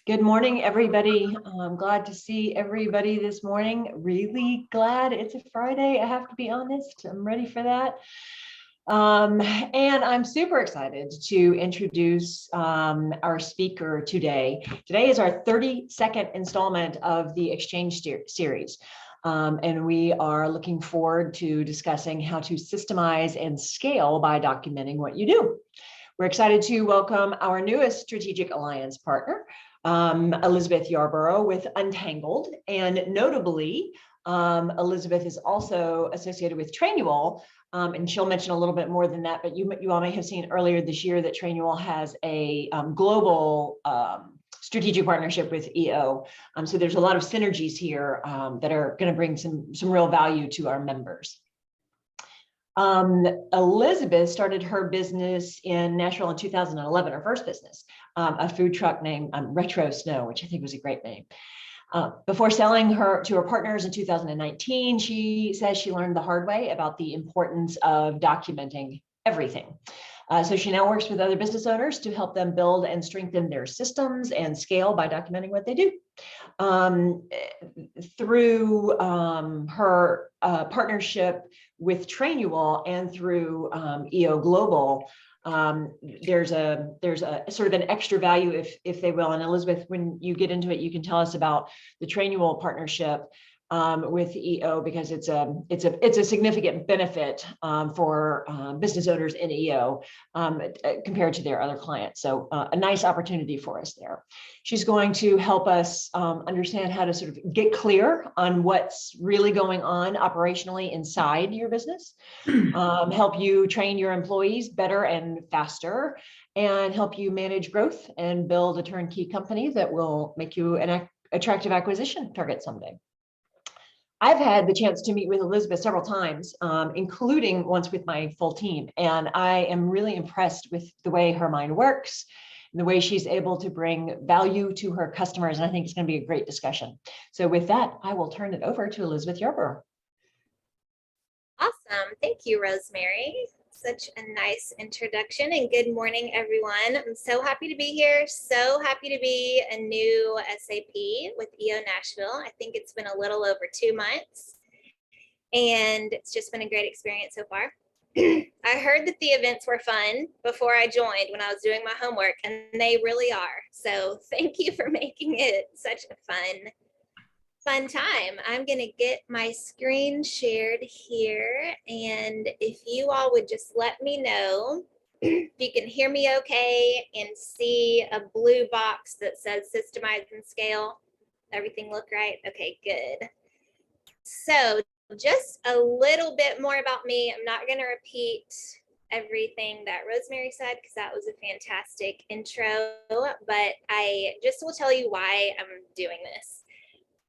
Good morning, everybody. I'm glad to see everybody this morning. Really glad it's a Friday. I have to be honest. I'm ready for that. And I'm super excited to introduce our speaker today. Today is our 32nd installment of the Exchange series. And we are looking forward to discussing how to systemize and scale by documenting what you do. We're excited to welcome our newest strategic alliance partner, Elizabeth Yarborough with Untangled, and notably, Elizabeth is also associated with Trainual, and she'll mention a little bit more than that, but you all may have seen earlier this year that Trainual has a global strategic partnership with EO. So there's a lot of synergies here that are going to bring some real value to our members. Elizabeth started her business in Nashville in 2011, her first business, a food truck named Retro Snow, which I think was a great name. Before selling to her partners in 2019, she says she learned the hard way about the importance of documenting everything. So she now works with other business owners to help them build and strengthen their systems and scale by documenting what they do. Through her partnership with Trainual and through EO Global, there's a sort of an extra value, if they will. And Elizabeth, when you get into it, you can tell us about the Trainual partnership with EO, because it's a significant benefit for business owners in EO compared to their other clients. So a nice opportunity for us there. She's going to help us understand how to sort of get clear on what's really going on operationally inside your business, help you train your employees better and faster, and help you manage growth and build a turnkey company that will make you an attractive acquisition target someday. I've had the chance to meet with Elizabeth several times, including once with my full team, and I am really impressed with the way her mind works and the way she's able to bring value to her customers, and I think it's going to be a great discussion. So with that, I will turn it over to Elizabeth Yarborough. Awesome. Thank you, Rosemary. Such a nice introduction, and good morning, everyone. I'm so happy to be here. So happy to be a new SAP with EO Nashville. I think it's been a little over 2 months, and it's just been a great experience so far. I heard that the events were fun before I joined when I was doing my homework, and they really are. So thank you for making it such a fun time. I'm going to get my screen shared here, and if you all would just let me know if you can hear me okay and see a blue box that says systemize and scale. Everything look right? Okay, good. So just a little bit more about me. I'm not going to repeat everything that Rosemary said because that was a fantastic intro, but I just will tell you why I'm doing this.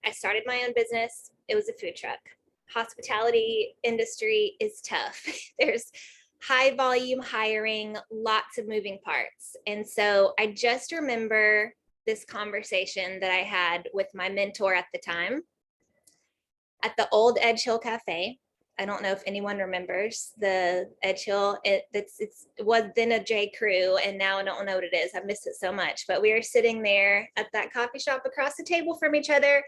I started my own business. It was a food truck. Hospitality industry is tough. There's high volume hiring, lots of moving parts. And so I just remember this conversation that I had with my mentor at the time at the old Edge Hill Cafe. I don't know if anyone remembers the Edge Hill. It was then a J. Crew, and now I don't know what it is. I miss it so much. But we were sitting there at that coffee shop across the table from each other,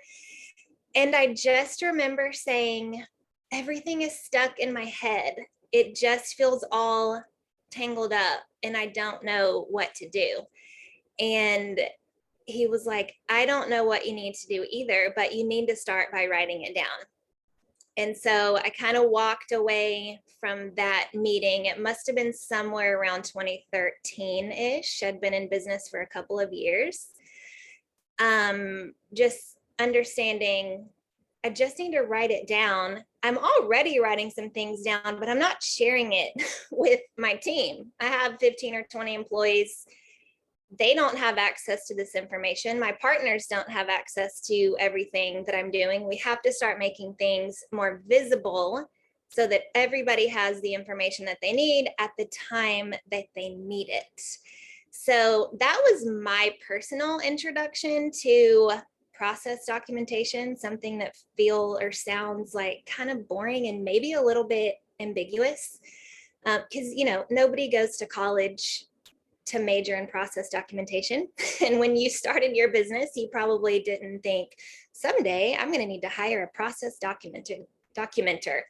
and I just remember saying, everything is stuck in my head. It just feels all tangled up, and I don't know what to do. And he was like, I don't know what you need to do either, but you need to start by writing it down. And so I kind of walked away from that meeting. It must have been somewhere around 2013-ish. I'd been in business for a couple of years. Just understanding, I just need to write it down. I'm already writing some things down, but I'm not sharing it with my team. I have 15 or 20 employees. They don't have access to this information. My partners don't have access to everything that I'm doing. We have to start making things more visible so that everybody has the information that they need at the time that they need it. So that was my personal introduction to process documentation, something that feels or sounds like kind of boring and maybe a little bit ambiguous, because nobody goes to college to major in process documentation. And when you started your business, you probably didn't think someday I'm going to need to hire a process documenter.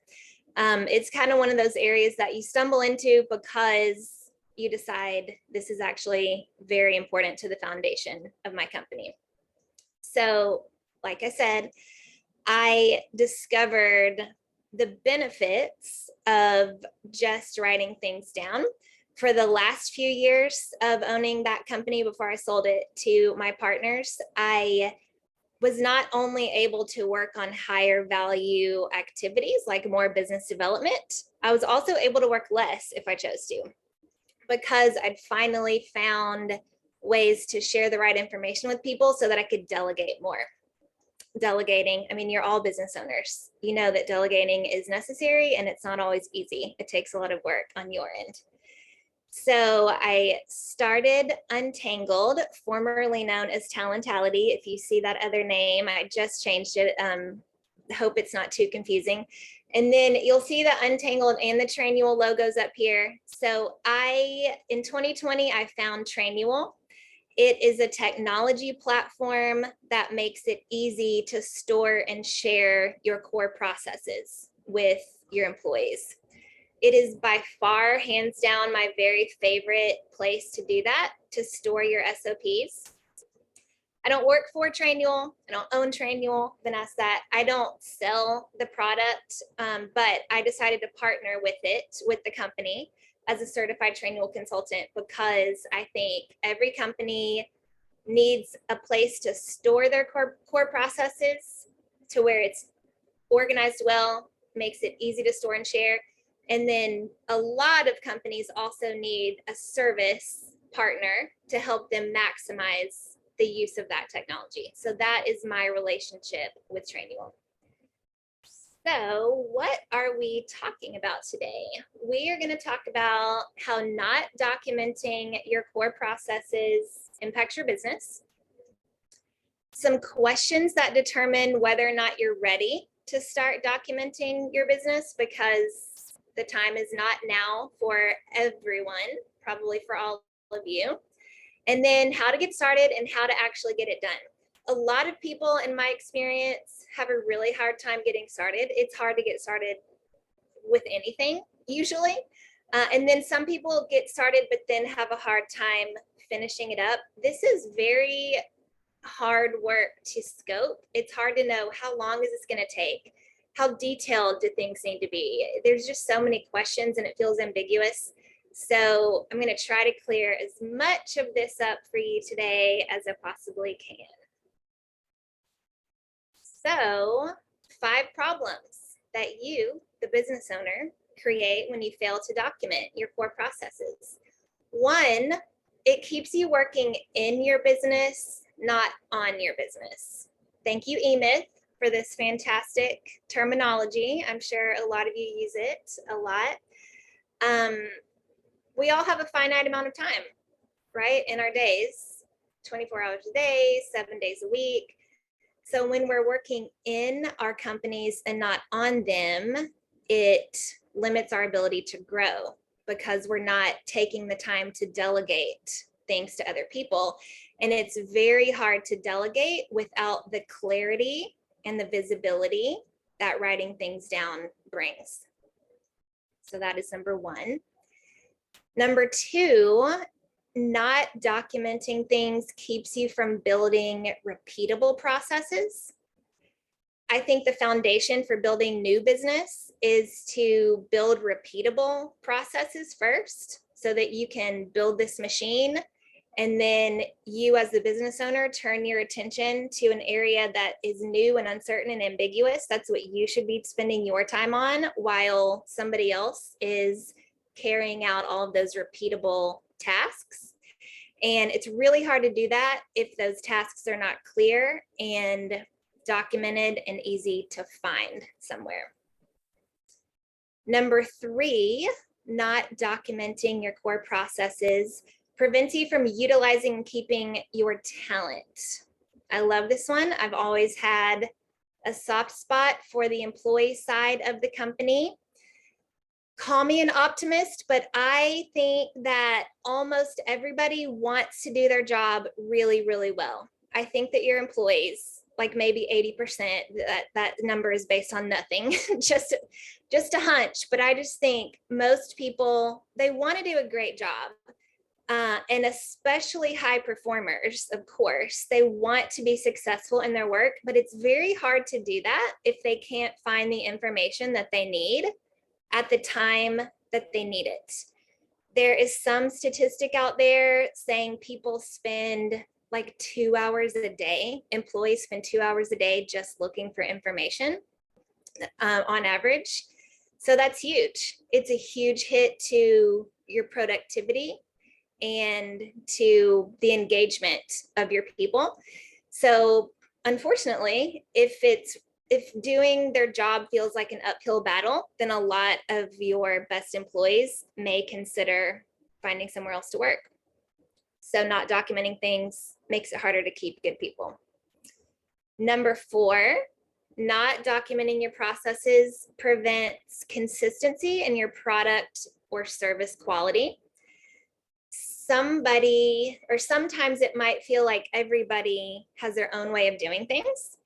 It's kind of one of those areas that you stumble into because you decide this is actually very important to the foundation of my company. So, like I said, I discovered the benefits of just writing things down. For the last few years of owning that company before I sold it to my partners, I was not only able to work on higher value activities like more business development, I was also able to work less if I chose to, because I'd finally found ways to share the right information with people so that I could delegate more. Delegating, I mean, you're all business owners. You know that delegating is necessary and it's not always easy. It takes a lot of work on your end. So I started Untangled, formerly known as Talentality. If you see that other name, I just changed it. Hope it's not too confusing. And then you'll see the Untangled and the Trainual logos up here. So in 2020, I found Trainual. It is a technology platform that makes it easy to store and share your core processes with your employees. It is by far, hands down, my very favorite place to do that, to store your SOPs. I don't work for Trainual. I don't own Trainual. Been asked that. I don't sell the product, but I decided to partner with the company as a certified Trainual consultant, because I think every company needs a place to store their core processes to where it's organized well, makes it easy to store and share. And then a lot of companies also need a service partner to help them maximize the use of that technology. So that is my relationship with Trainual. So what are we talking about today? We are going to talk about how not documenting your core processes impacts your business. Some questions that determine whether or not you're ready to start documenting your business, because the time is not now for everyone, probably for all of you. And then how to get started and how to actually get it done. A lot of people, in my experience, have a really hard time getting started. It's hard to get started with anything, usually. And then some people get started, but then have a hard time finishing it up. This is very hard work to scope. It's hard to know, how long is this going to take? How detailed do things need to be? There's just so many questions and it feels ambiguous. So I'm going to try to clear as much of this up for you today as I possibly can. So 5 problems that you, the business owner, create when you fail to document your core processes. 1, it keeps you working in your business, not on your business. Thank you, eMyth, for this fantastic terminology. I'm sure a lot of you use it a lot. We all have a finite amount of time, right, in our days, 24 hours a day, 7 days a week. So when we're working in our companies and not on them, it limits our ability to grow, because we're not taking the time to delegate things to other people. And it's very hard to delegate without the clarity and the visibility that writing things down brings. So that is number 1. Number 2, not documenting things keeps you from building repeatable processes. I think the foundation for building new business is to build repeatable processes first, so that you can build this machine, and then you as the business owner turn your attention to an area that is new and uncertain and ambiguous. That's what you should be spending your time on, while somebody else is carrying out all of those repeatable tasks. And it's really hard to do that if those tasks are not clear and documented and easy to find somewhere. Number 3, not documenting your core processes prevents you from utilizing and keeping your talent. I love this one. I've always had a soft spot for the employee side of the company. call me an optimist, but I think that almost everybody wants to do their job really, really well. I think that your employees, like maybe 80%, that number is based on nothing, just a hunch. But I just think most people, they want to do a great job. And especially high performers, of course, they want to be successful in their work, but it's very hard to do that if they can't find the information that they need at the time that they need it. There is some statistic out there saying people spend like 2 hours a day, employees spend 2 hours a day just looking for information on average. So that's huge. It's a huge hit to your productivity and to the engagement of your people. So unfortunately, if doing their job feels like an uphill battle, then a lot of your best employees may consider finding somewhere else to work. So not documenting things makes it harder to keep good people. Number 4, not documenting your processes prevents consistency in your product or service quality. Somebody, or sometimes it might feel like everybody has their own way of doing things,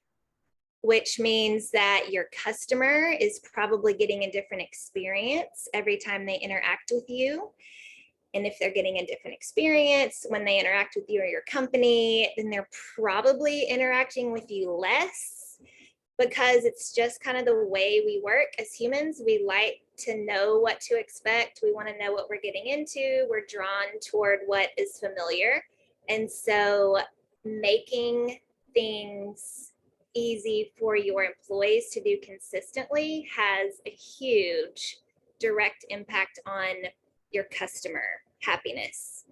which means that your customer is probably getting a different experience every time they interact with you. And if they're getting a different experience when they interact with you or your company, then they're probably interacting with you less, because it's just kind of the way we work as humans. We like to know what to expect. We want to know what we're getting into. We're drawn toward what is familiar. And so making things easy for your employees to do consistently has a huge direct impact on your customer happiness.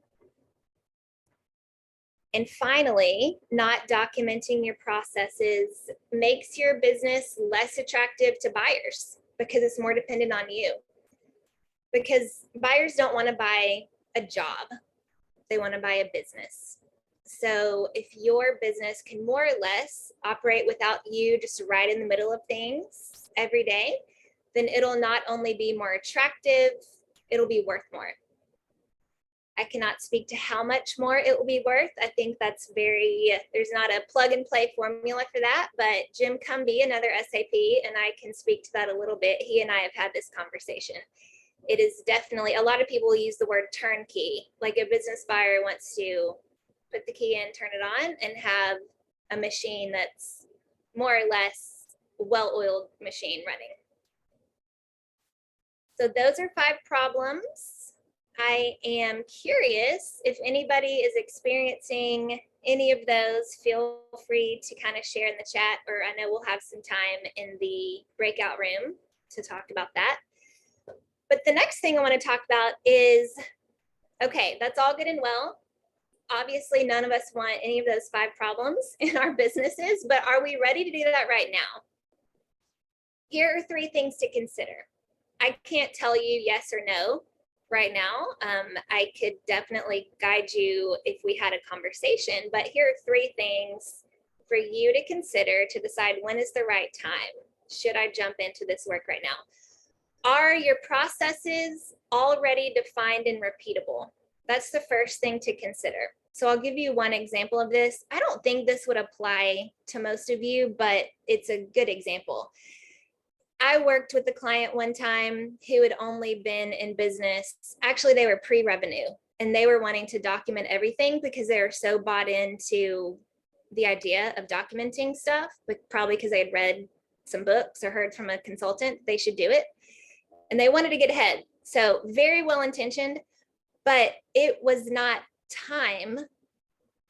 And finally, not documenting your processes makes your business less attractive to buyers because it's more dependent on you. Because buyers don't want to buy a job, they want to buy a business. So if your business can more or less operate without you just right in the middle of things every day, then it'll not only be more attractive, it'll be worth more. I cannot speak to how much more it will be worth. I think that's there's not a plug and play formula for that, but Jim Cumby, another SAP, and I can speak to that a little bit. He and I have had this conversation. It is definitely, a lot of people use the word turnkey, like a business buyer wants to put the key in, turn it on, and have a machine that's more or less well-oiled machine running. So those are 5 problems. I am curious if anybody is experiencing any of those. Feel free to kind of share in the chat, or I know we'll have some time in the breakout room to talk about that. But the next thing I want to talk about is, okay, that's all good and well. Obviously, none of us want any of those 5 problems in our businesses, but are we ready to do that right now? Here are 3 things to consider. I can't tell you yes or no right now. I could definitely guide you if we had a conversation, but here are 3 things for you to consider to decide when is the right time. Should I jump into this work right now? Are your processes already defined and repeatable? That's the first thing to consider. So I'll give you one example of this. I don't think this would apply to most of you, but it's a good example. I worked with a client one time who had only been in business. Actually, they were pre-revenue, and they were wanting to document everything because they were so bought into the idea of documenting stuff, but probably because they had read some books or heard from a consultant, they should do it. And they wanted to get ahead. So very well-intentioned, but it was not time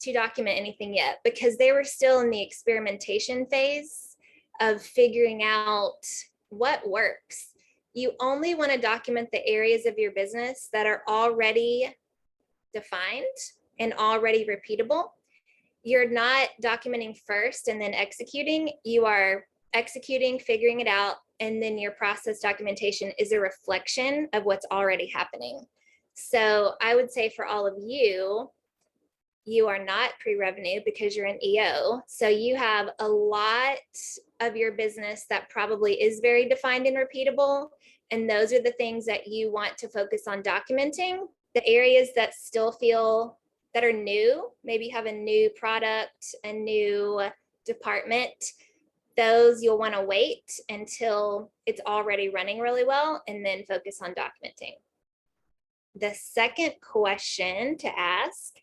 to document anything yet because they were still in the experimentation phase of figuring out what works. You only want to document the areas of your business that are already defined and already repeatable. You're not documenting first and then executing. You are executing, figuring it out, and then your process documentation is a reflection of what's already happening. So I would say for all of you, you are not pre-revenue because you're an EO. So you have a lot of your business that probably is very defined and repeatable. And those are the things that you want to focus on documenting. The areas that still feel that are new, maybe have a new product, a new department, those you'll want to wait until it's already running really well and then focus on documenting. The second question to ask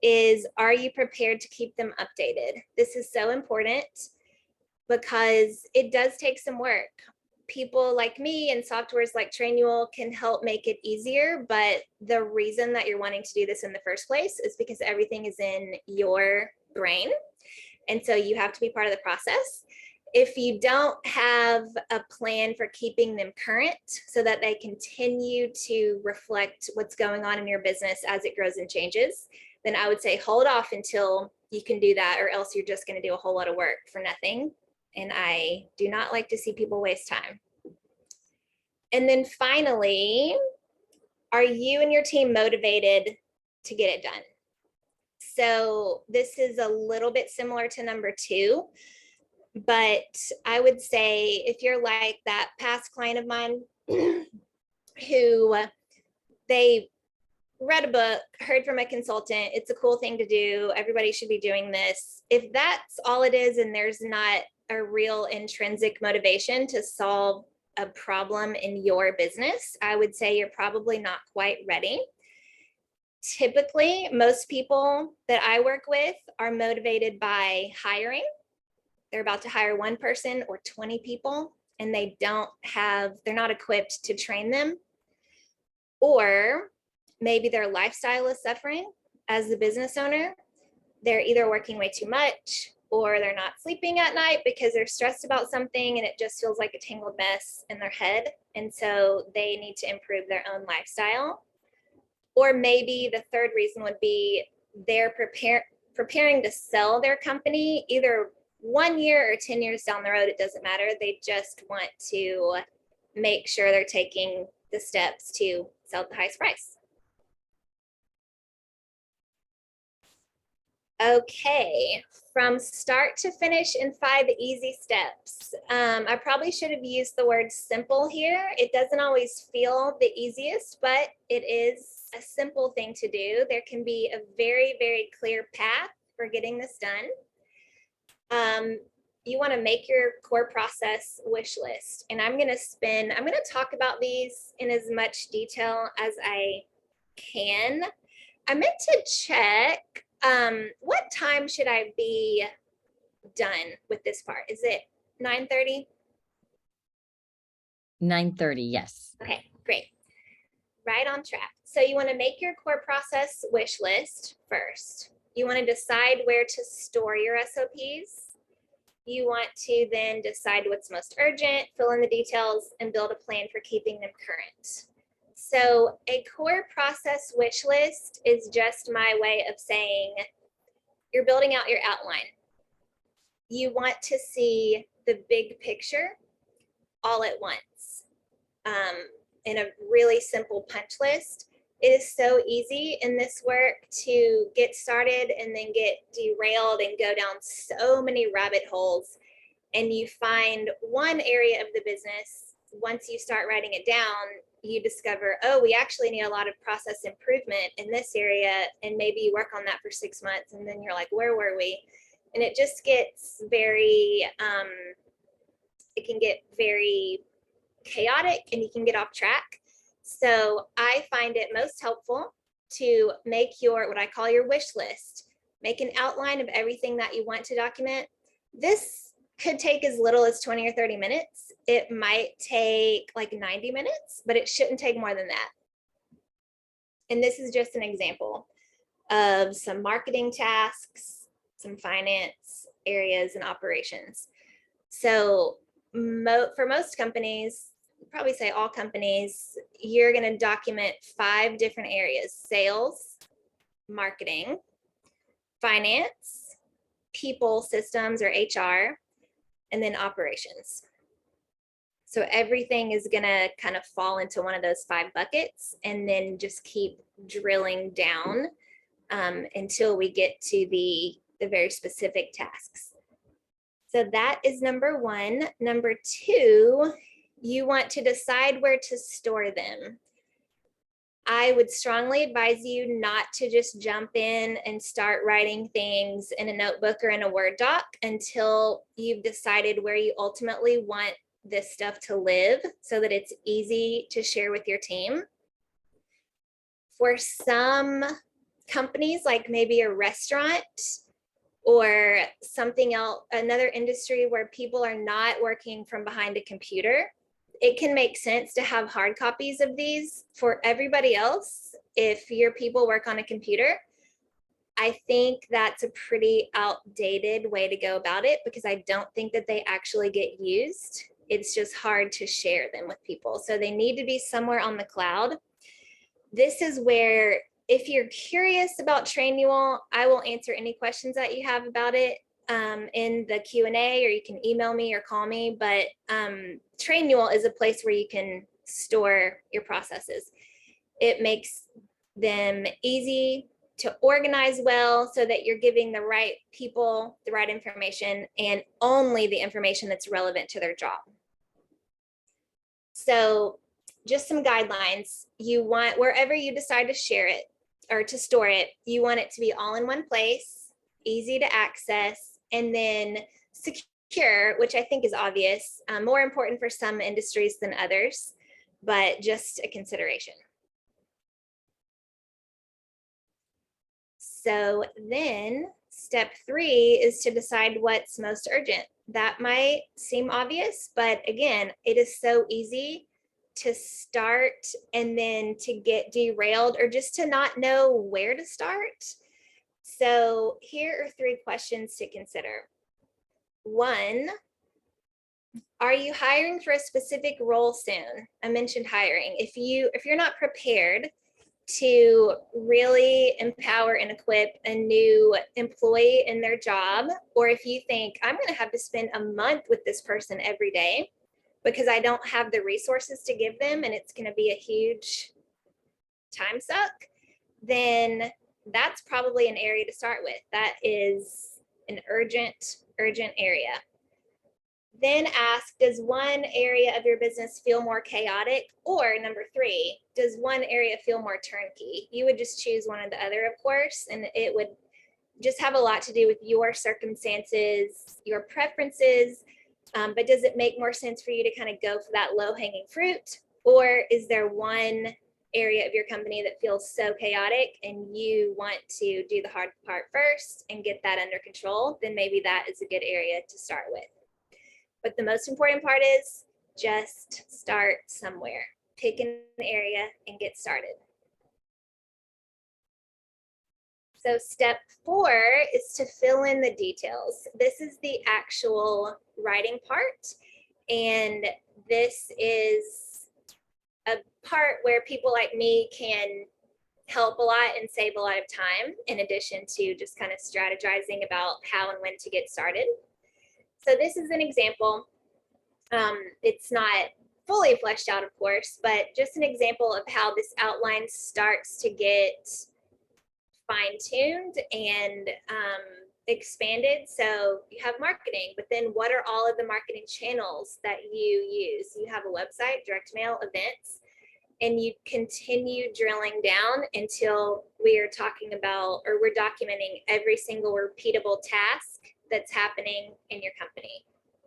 is, are you prepared to keep them updated? This is so important because it does take some work. People like me and softwares like Trainual can help make it easier, but the reason that you're wanting to do this in the first place is because everything is in your brain. And so you have to be part of the process. If you don't have a plan for keeping them current so that they continue to reflect what's going on in your business as it grows and changes, then I would say hold off until you can do that, or else you're just going to do a whole lot of work for nothing. And I do not like to see people waste time. And then finally, are you and your team motivated to get it done? So this is a little bit similar to number 2, but I would say if you're like that past client of mine who they read a book, heard from a consultant, it's a cool thing to do, everybody should be doing this. If that's all it is and there's not a real intrinsic motivation to solve a problem in your business, I would say you're probably not quite ready. Typically, most people that I work with are motivated by hiring. They're about to hire one person or 20 people, and they're not equipped to train them. Or maybe their lifestyle is suffering as the business owner. They're either working way too much, or they're not sleeping at night because they're stressed about something and it just feels like a tangled mess in their head. And so they need to improve their own lifestyle. Or maybe the third reason would be they're preparing to sell their company either 1 year or 10 years down the road. It doesn't matter. They just want to make sure they're taking the steps to sell at the highest price. Okay, from start to finish in 5 easy steps. I probably should have used the word simple here. It doesn't always feel the easiest, but it is a simple thing to do. There can be a very, very clear path for getting this done. You want to make your core process wish list. And I'm going to talk about these in as much detail as I can. I meant to check, what time should I be done with this part? Is it 9:30? 9:30, yes. Okay, great. Right on track. So you want to make your core process wish list first. You want to decide where to store your SOPs. You want to then decide what's most urgent, fill in the details, and build a plan for keeping them current. So a core process wish list is just my way of saying you're building out your outline. You want to see the big picture all at once in a really simple punch list. It is so easy in this work to get started and then get derailed and go down so many rabbit holes. And you find one area of the business, once you start writing it down, you discover, oh, we actually need a lot of process improvement in this area. And maybe you work on that for 6 months and then you're like, where were we? And it just gets very, it can get very chaotic and you can get off track. So I find it most helpful to make your, what I call your wish list, make an outline of everything that you want to document. This could take as little as 20 or 30 minutes. It might take like 90 minutes, but it shouldn't take more than that. And this is just an example of some marketing tasks, some finance areas and operations. So for most companies, probably say all companies, you're going to document 5 different areas: sales, marketing, finance, people, systems or HR, and then operations. So everything is going to kind of fall into one of those 5 buckets and then just keep drilling down until we get to the very specific tasks. So that is number 1. Number 2 you want to decide where to store them. I would strongly advise you not to just jump in and start writing things in a notebook or in a Word doc until you've decided where you ultimately want this stuff to live so that it's easy to share with your team. For some companies, like maybe a restaurant or something else, another industry where people are not working from behind a computer, it can make sense to have hard copies of these. For everybody else, if your people work on a computer, I think that's a pretty outdated way to go about it because I don't think that they actually get used. It's just hard to share them with people. So they need to be somewhere on the cloud. This is where, if you're curious about Trainual, I will answer any questions that you have about it in the Q&A, or you can email me or call me. But Trainual is a place where you can store your processes. It makes them easy to organize well so that you're giving the right people the right information and only the information that's relevant to their job. So just some guidelines. You want, wherever you decide to share it or to store it, you want it to be all in one place, easy to access, and then secure, which I think is obvious, more important for some industries than others, but just a consideration. So then step 3 is to decide what's most urgent. That might seem obvious, but again, it is so easy to start and then to get derailed or just to not know where to start. So here are 3 questions to consider. 1, are you hiring for a specific role soon? I mentioned hiring. If you're not prepared to really empower and equip a new employee in their job, or if you think I'm going to have to spend a month with this person every day because I don't have the resources to give them and it's going to be a huge time suck, then that's probably an area to start with. That is an urgent area. Then ask, does one area of your business feel more chaotic? Or number 3, does one area feel more turnkey? You would just choose one or the other, of course, and it would just have a lot to do with your circumstances, your preferences, but does it make more sense for you to kind of go for that low-hanging fruit? Or is there one area of your company that feels so chaotic and you want to do the hard part first and get that under control? Then maybe that is a good area to start with. But the most important part is just start somewhere. Pick an area and get started. So step 4 is to fill in the details. This is the actual writing part. And this is a part where people like me can help a lot and save a lot of time, in addition to just kind of strategizing about how and when to get started. So this is an example. It's not fully fleshed out, of course, but just an example of how this outline starts to get fine-tuned and expanded. So you have marketing, but then what are all of the marketing channels that you use? You have a website, direct mail, events, and you continue drilling down until we are talking about, or we're documenting every single repeatable task that's happening in your company.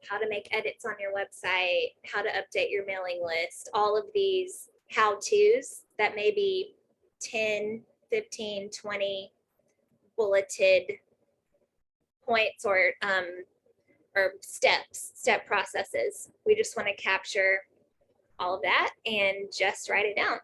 How to make edits on your website, how to update your mailing list, all of these how-tos that may be 10, 15, 20 bulleted points or step processes. We just want to capture all of that and just write it down.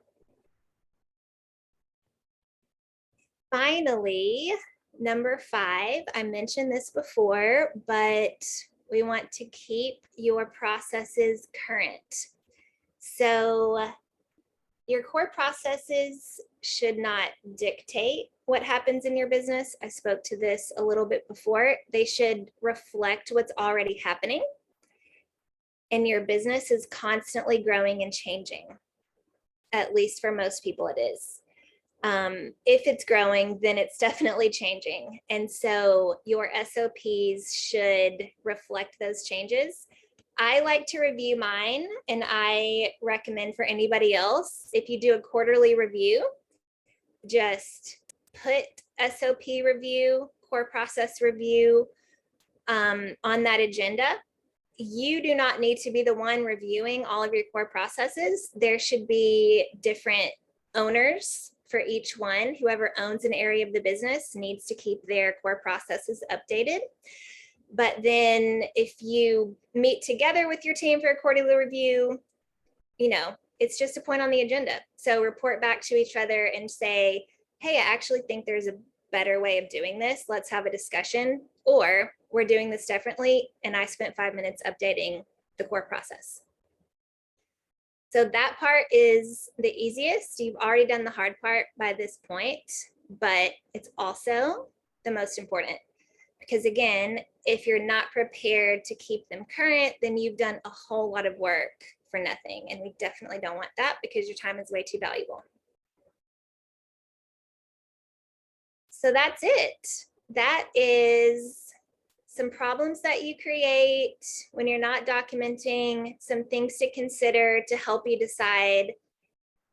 Finally, number 5, I mentioned this before, but we want to keep your processes current. So your core processes should not dictate what happens in your business. I spoke to this a little bit before. They should reflect what's already happening. And your business is constantly growing and changing. At least for most people it is. If it's growing, then it's definitely changing. And so your SOPs should reflect those changes. I like to review mine, and I recommend for anybody else, if you do a quarterly review, just put SOP review, core process review on that agenda. You do not need to be the one reviewing all of your core processes. There should be different owners for each one. Whoever owns an area of the business needs to keep their core processes updated. But then if you meet together with your team for a quarterly review, it's just a point on the agenda. So report back to each other and say, hey, I actually think there's a better way of doing this. Let's have a discussion. Or we're doing this differently, and I spent 5 minutes updating the core process. So that part is the easiest. You've already done the hard part by this point, but it's also the most important. Because again, if you're not prepared to keep them current, then you've done a whole lot of work for nothing. And we definitely don't want that, because your time is way too valuable. So that's it. That is some problems that you create when you're not documenting, some things to consider to help you decide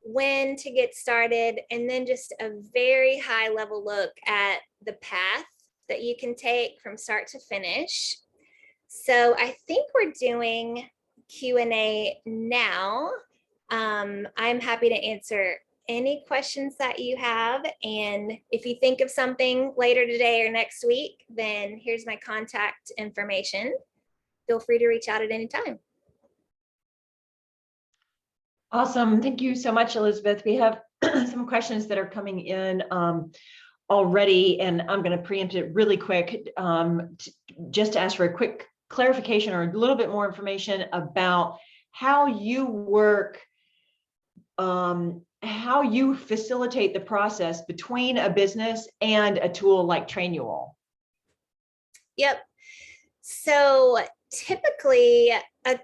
when to get started, and then just a very high level look at the path that you can take from start to finish. So I think we're doing Q&A now. I'm happy to answer any questions that you have. And if you think of something later today or next week, then here's my contact information. Feel free to reach out at any time. Awesome. Thank you so much, Elizabeth. We have some questions that are coming in already, and I'm going to preempt it really quick just to ask for a quick clarification or a little bit more information about how you work, how you facilitate the process between a business and a tool like Trainual. Yep. So typically a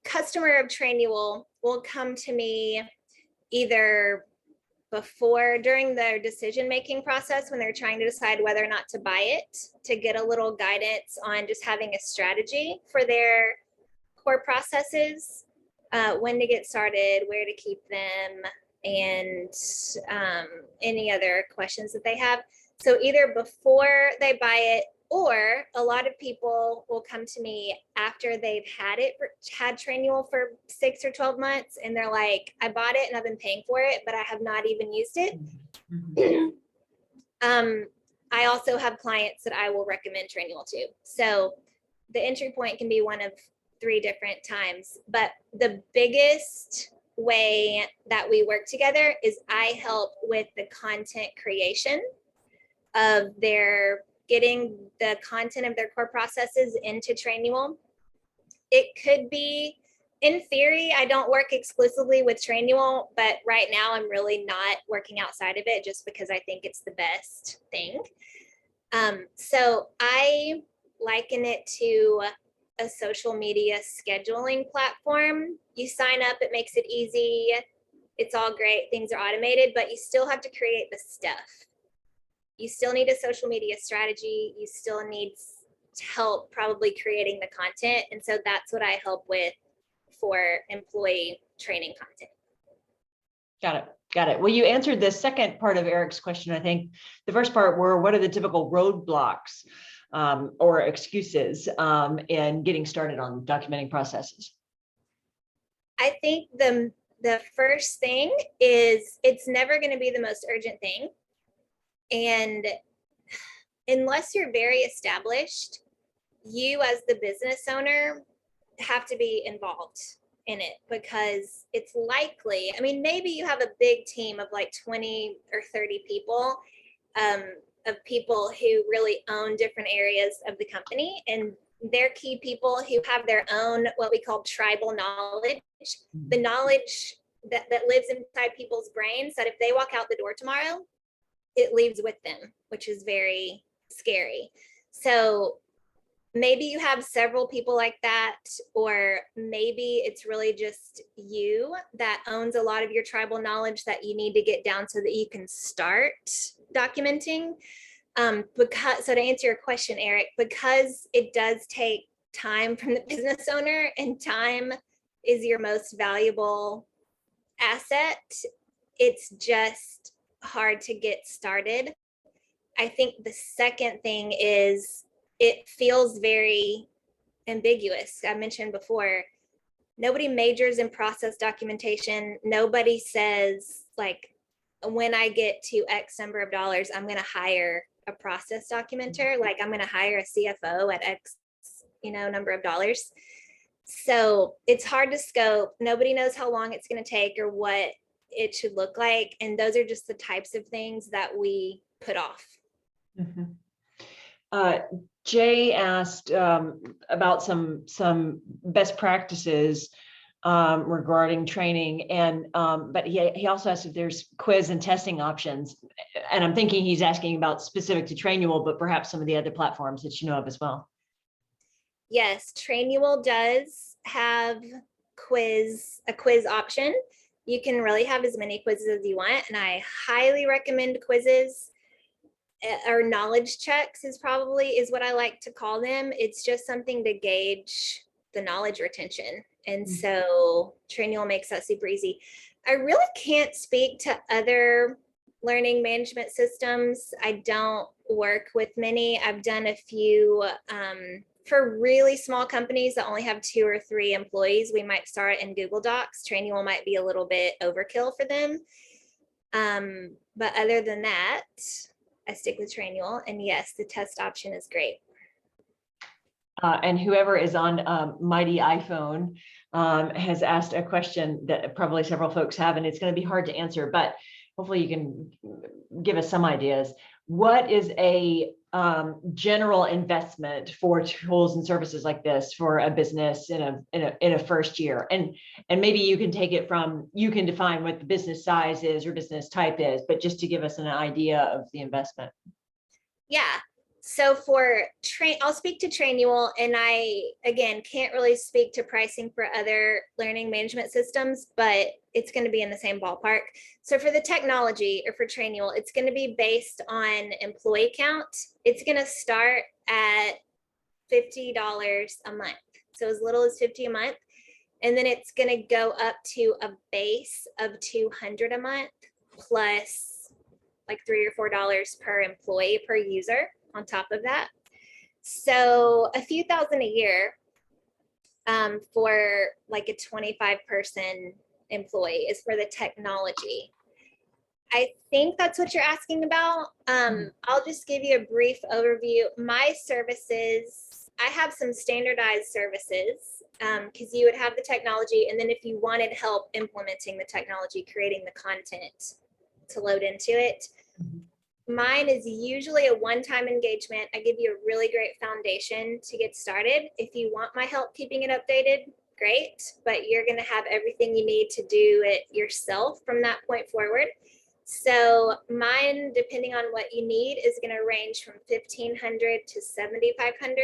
customer of Trainual will come to me either during their decision-making process when they're trying to decide whether or not to buy it, to get a little guidance on just having a strategy for their core processes, when to get started, where to keep them, and any other questions that they have. So either before they buy it, or a lot of people will come to me after they've had Trainual for 6 or 12 months, and they're like, I bought it and I've been paying for it, but I have not even used it. Mm-hmm. I also have clients that I will recommend Trainual to. So the entry point can be one of 3 different times, but the biggest way that we work together is I help with the content creation of getting the content of their core processes into Trainual. It could be, in theory, I don't work exclusively with Trainual, but right now I'm really not working outside of it just because I think it's the best thing. So I liken it to a social media scheduling platform. You sign up, it makes it easy. It's all great, things are automated, but you still have to create the stuff. You still need a social media strategy. You still need help probably creating the content. And so that's what I help with for employee training content. Got it. Well, you answered the second part of Eric's question. I think the first part were, what are the typical roadblocks or excuses in getting started on documenting processes? I think the first thing is it's never going to be the most urgent thing. And unless you're very established, you as the business owner have to be involved in it, because it's likely, maybe you have a big team of like 20 or 30 people, of people who really own different areas of the company, and they're key people who have their own, what we call tribal knowledge, the knowledge that lives inside people's brains, that if they walk out the door tomorrow, it leaves with them, which is very scary. So maybe you have several people like that, or maybe it's really just you that owns a lot of your tribal knowledge that you need to get down so that you can start documenting. So to answer your question, Eric, because it does take time from the business owner, and time is your most valuable asset. It's just hard to get started. I think the second thing is it feels very ambiguous. I mentioned before, nobody majors in process documentation. Nobody says, like, when I get to X number of dollars, I'm going to hire a process documenter. Like, I'm going to hire a CFO at X, number of dollars. So it's hard to scope. Nobody knows how long it's going to take or what it should look like. And those are just the types of things that we put off. Jay asked about some best practices regarding training, and but he also asked if there's quiz and testing options. And I'm thinking he's asking about specific to Trainual, but perhaps some of the other platforms that you know of as well. Yes, Trainual does have a quiz option. You can really have as many quizzes as you want, and I highly recommend quizzes. Or knowledge checks is what I like to call them. It's just something to gauge the knowledge retention. And so Trainual makes that super easy. I really can't speak to other learning management systems. I don't work with many. I've done a few for really small companies that only have 2 or 3 employees. We might start in Google Docs. Trainual might be a little bit overkill for them. But other than that, I stick with Trainual, and yes, the test option is great. And whoever is on Mighty iPhone has asked a question that probably several folks have, and it's going to be hard to answer, but hopefully you can give us some ideas. What is a general investment for tools and services like this for a business in a first year? And maybe you can take it from, you can define what the business size is or business type is, but just to give us an idea of the investment. Yeah. So I'll speak to Trainual, and I, again, can't really speak to pricing for other learning management systems, but it's going to be in the same ballpark. So for the technology, or for Trainual, it's going to be based on employee count. It's going to start at $50 a month. So as little as $50 a month. And then it's going to go up to a base of $200 a month, plus like $3 or $4 per employee per user on top of that. So a few thousand a year for like a 25-person employee is for the technology. I think that's what you're asking about. I'll just give you a brief overview. My services, I have some standardized services because you would have the technology, and then if you wanted help implementing the technology, creating the content to load into it, mine is usually a one-time engagement. I give you a really great foundation to get started. If you want my help keeping it updated, great, but you're going to have everything you need to do it yourself from that point forward. So mine, depending on what you need, is going to range from $1,500 to $7,500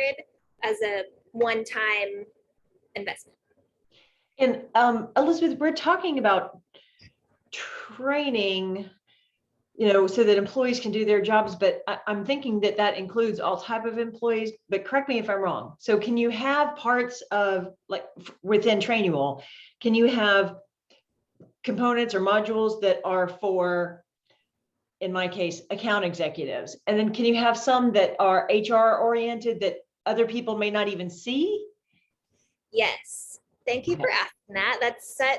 as a one-time investment. And Elizabeth, we're talking about training, so that employees can do their jobs, but I'm thinking that includes all type of employees, but correct me if I'm wrong. So can you have parts of, like within Trainual, can you have components or modules that are for, in my case, account executives? And then can you have some that are HR oriented that other people may not even see? Yes. Thank you for asking that.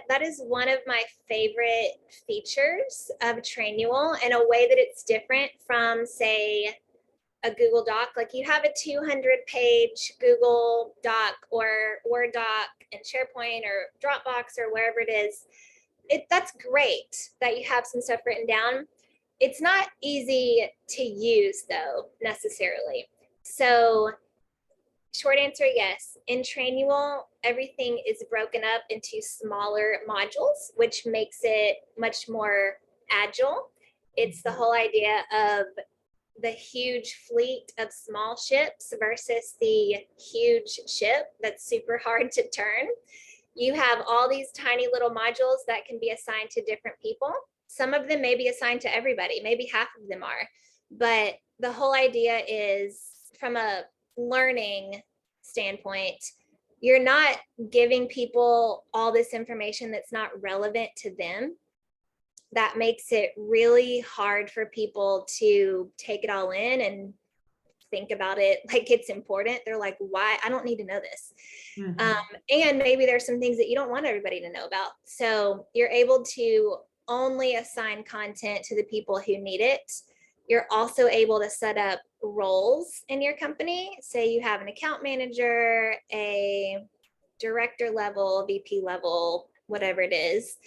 That is one of my favorite features of Trainual, in a way that it's different from, say, a Google Doc. Like, you have a 200-page Google Doc or Word doc in SharePoint or Dropbox or wherever it is. That's great that you have some stuff written down. It's not easy to use, though, necessarily. So short answer, yes. In Trainual, everything is broken up into smaller modules, which makes it much more agile. It's the whole idea of the huge fleet of small ships versus the huge ship that's super hard to turn. You have all these tiny little modules that can be assigned to different people. Some of them may be assigned to everybody, maybe half of them are. But the whole idea is, from a learning standpoint, you're not giving people all this information that's not relevant to them. That makes it really hard for people to take it all in and think about it like it's important. They're like, why? I don't need to know this. And maybe there's some things that you don't want everybody to know about. So you're able to only assign content to the people who need it. You're also able to set up roles in your company. Say you have an account manager, a director level, VP level, whatever it is.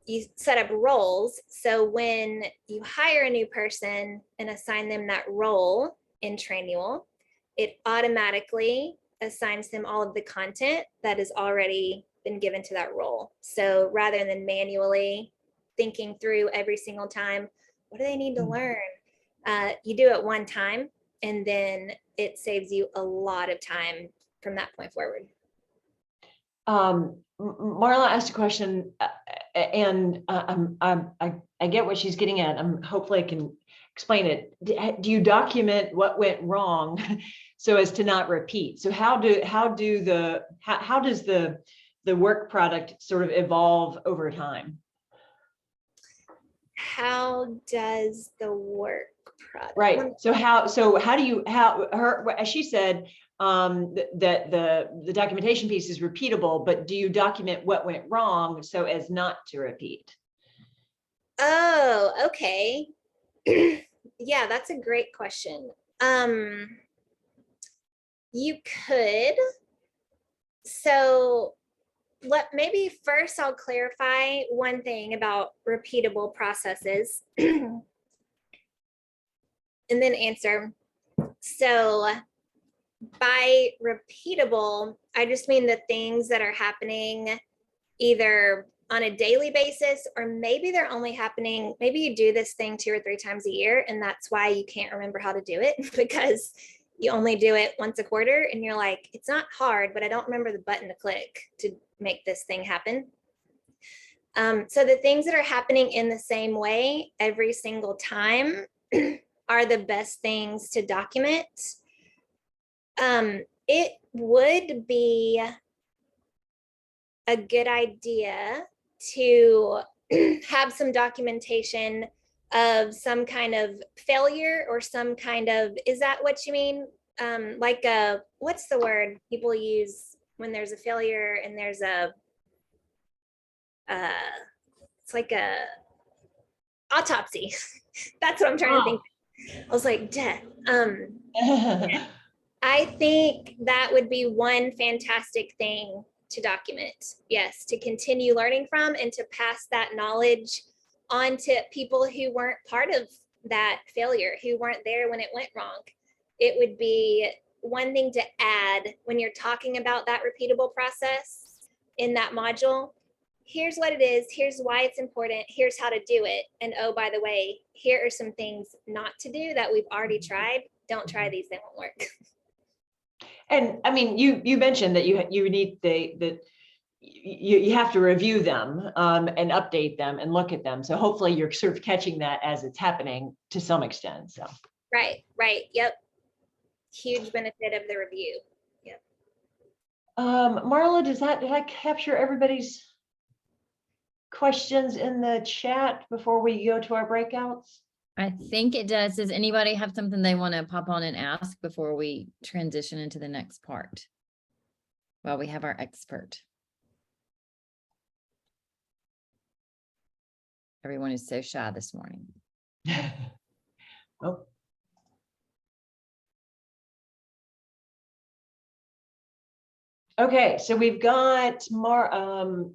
You set up roles. So when you hire a new person and assign them that role in Trainual, it automatically assigns them all of the content that has already been given to that role. So rather than manually thinking through every single time, what do they need to learn? You do it one time, and then it saves you a lot of time from that point forward. Marla asked a question, and I get what she's getting at. Hopefully I can explain it. Do you document what went wrong so as to not repeat? So how does the work product sort of evolve over time? How does the work product? Right. So how do you, as she said, that the documentation piece is repeatable, but do you document what went wrong so as not to repeat? Oh, okay. Yeah, that's a great question. You could. So maybe first I'll clarify one thing about repeatable processes and then answer. So by repeatable, I just mean the things that are happening either on a daily basis, or maybe they're only happening, maybe you do this thing 2 or 3 times a year, and that's why you can't remember how to do it because you only do it once a quarter and you're like, it's not hard, but I don't remember the button to click to make this thing happen. So the things that are happening in the same way every single time are the best things to document. It would be a good idea to have some documentation of some kind of failure or some kind of, is that what you mean? Like what's the word people use when there's a failure and there's a, it's like a autopsy. That's what I'm trying to think. I was like, death. I think that would be one fantastic thing to document. Yes, to continue learning from and to pass that knowledge on to people who weren't part of that failure, who weren't there when it went wrong. It would be one thing to add when you're talking about that repeatable process in that module. Here's what it is, here's why it's important, here's how to do it. And oh, by the way, here are some things not to do that we've already tried. Don't try these, they won't work. And I mean, you mentioned that you need you have to review them and update them and look at them. So hopefully you're sort of catching that as it's happening to some extent. So right, yep. Huge benefit of the review. Yep. Marla, did I capture everybody's questions in the chat before we go to our breakouts? I think it does. Does anybody have something they want to pop on and ask before we transition into the next part? While we have our expert. Everyone is so shy this morning. Oh. Okay, so we've got Marla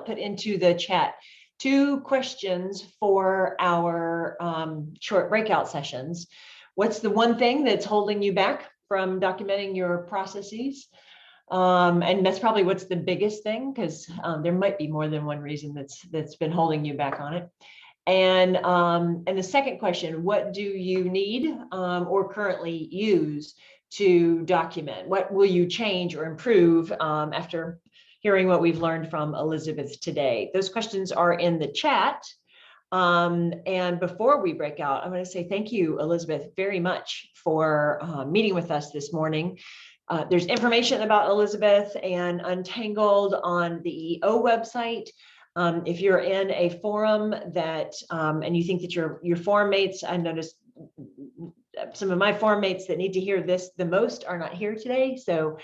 put into the chat 2 questions for our short breakout sessions. What's the one thing that's holding you back from documenting your processes? And that's probably what's the biggest thing, because there might be more than one reason that's been holding you back on it. And the second question, what do you need or currently use to document? What will you change or improve after hearing what we've learned from Elizabeth today? Those questions are in the chat. And before we break out, I'm going to say thank you, Elizabeth, very much for meeting with us this morning. There's information about Elizabeth and Untangled on the EO website. If you're in a forum that, and you think that your forum mates, I noticed some of my forum mates that need to hear this the most are not here today. So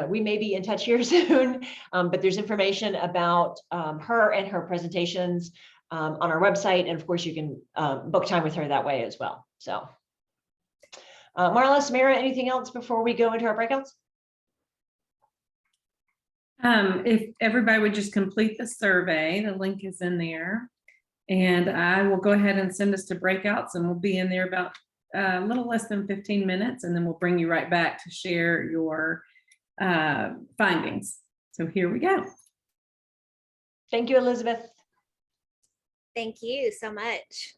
we may be in touch here soon, but there's information about her and her presentations on our website. And of course, you can book time with her that way as well. So Marla, Samara, anything else before we go into our breakouts? If everybody would just complete the survey, the link is in there. And I will go ahead and send us to breakouts, and we'll be in there about a little less than 15 minutes, and then we'll bring you right back to share your findings. So here we go. Thank you, Elizabeth. Thank you so much.